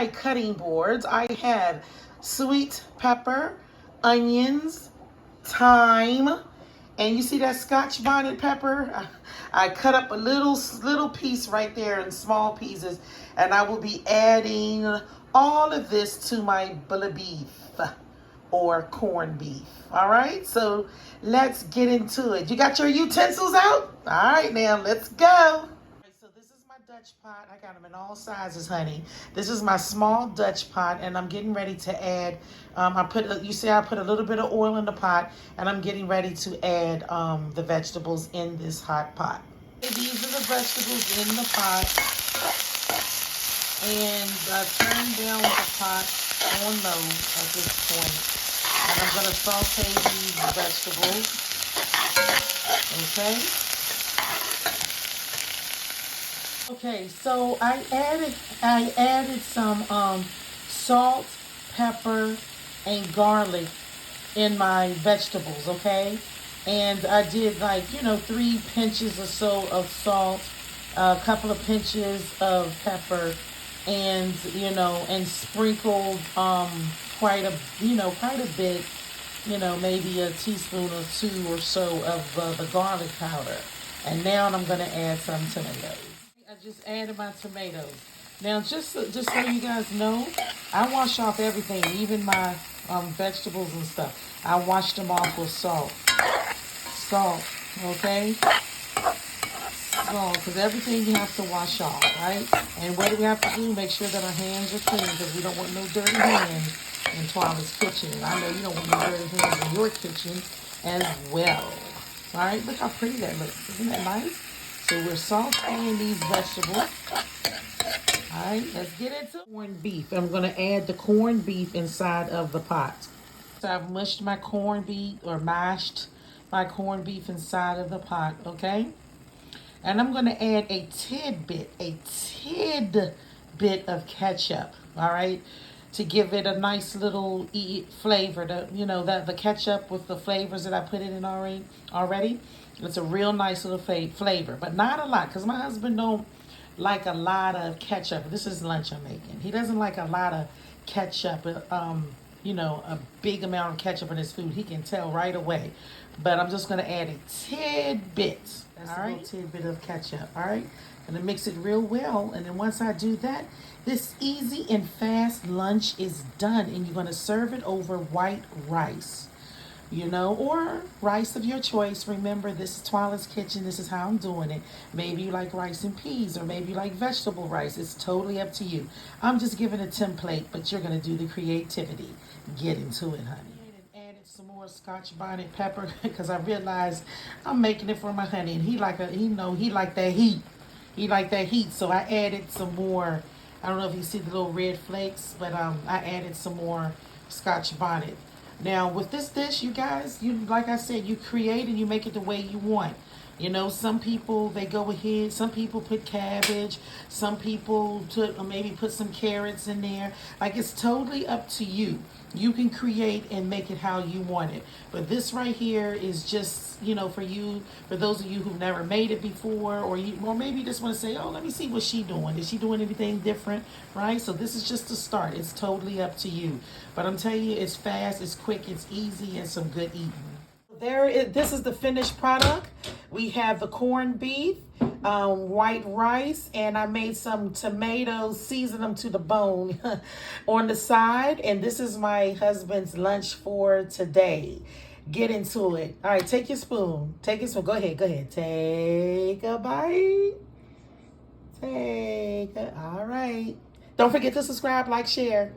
my cutting boards, I have sweet pepper, onions, thyme, and you see that Scotch bonnet pepper? I cut up a little piece right there in small pieces, and I will be adding all of this to my bulla beef or corned beef. All right, so let's get into it. You got your utensils out? All right, now let's go. So this is my Dutch pot. I got them in all sizes, honey. This is my small Dutch pot, and I'm getting ready to add. I put a little bit of oil in the pot, and I'm getting ready to add the vegetables in this hot pot. These are the vegetables in the pot, and turn down the pot on low at this point. And I'm going to saute these vegetables. Okay. Okay, so I added some salt, pepper, and garlic in my vegetables, okay? And I did 3 pinches or so of salt, a couple of pinches of pepper, and and sprinkled quite a bit, maybe a teaspoon or 2 or so of the garlic powder. And now I'm going to add some tomatoes. I just added my tomatoes. Now, just so you guys know, I wash off everything, even my vegetables and stuff. I washed them off with salt. Salt, okay? Salt, because everything you have to wash off, right? And what do we have to do? Make sure that our hands are clean, because we don't want no dirty hands in Twyla's kitchen. And I know you don't want no dirty hands in your kitchen as well. All right, look how pretty that looks. Isn't that nice? So we're sauteing these vegetables. All right, let's get into corned beef. I'm going to add the corned beef inside of the pot. So I've mashed my corned beef my corned beef inside of the pot, okay? And I'm going to add a tidbit of ketchup, all right? To give it a nice little flavor. The ketchup with the flavors that I put it in already. It's a real nice little flavor, but not a lot, because my husband don't like a lot of ketchup. This is lunch I'm making. He doesn't like a lot of ketchup, a big amount of ketchup in his food. He can tell right away. But I'm just going to add a tidbit. That's all right, a little tidbit of ketchup. All right, going to mix it real well. And then once I do that, this easy and fast lunch is done. And you're going to serve it over white rice, or rice of your choice. Remember, this is Twyla's kitchen. This is how I'm doing it. Maybe you like rice and peas, or maybe you like vegetable rice. It's totally up to you. I'm just giving a template, but you're going to do the creativity. Get into it, honey. Some more Scotch bonnet pepper, because I realized I'm making it for my honey, and he like that heat. He like that heat, so I added some more. I don't know if you see the little red flakes, but I added some more Scotch bonnet. Now with this dish, you guys, like I said, you create and you make it the way you want. Some people, they go ahead, some people put cabbage, some people maybe put some carrots in there. Like, it's totally up to you. You can create and make it how you want it. But this right here is just, for those of you who've never made it before, or maybe you just want to say, oh, let me see what she's doing. Is she doing anything different, right? So this is just the start. It's totally up to you. But I'm telling you, it's fast, it's quick, it's easy, and some good eating. This is the finished product. We have the corned beef, white rice, and I made some tomatoes, seasoned them to the bone on the side. And this is my husband's lunch for today. Get into it. All right, take your spoon. Take your spoon. Go ahead. Take a bite. All right. Don't forget to subscribe, like, share.